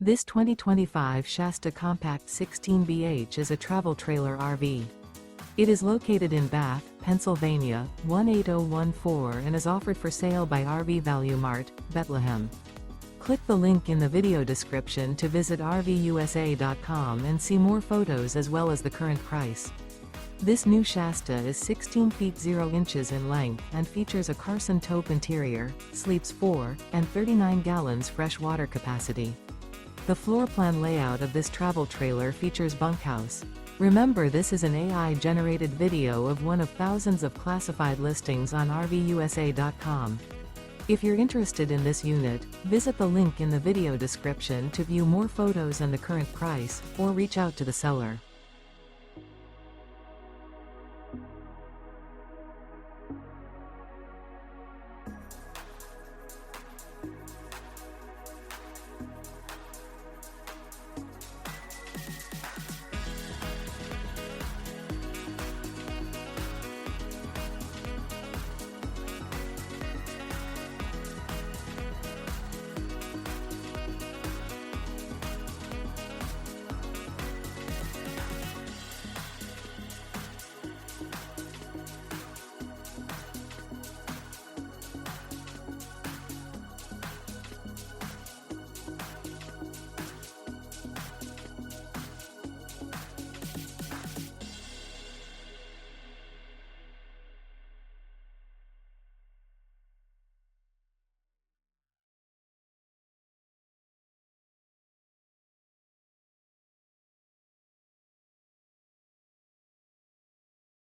This 2025 Shasta Compact 16BH is a travel trailer RV. It is located in Bath, Pennsylvania, 18014 and is offered for sale by RV Value Mart, Behtlehem. Click the link in the video description to visit RVUSA.com and see more photos as well as the current price. This new Shasta is 16 feet 0 inches in length and features a Carson Taupe interior, sleeps 4, and 39 gallons fresh water capacity. The floor plan layout of this travel trailer features bunkhouse. Remember, this is an AI-generated video of one of thousands of classified listings on RVUSA.com. If you're interested in this unit, visit the link in the video description to view more photos and the current price, or reach out to the seller.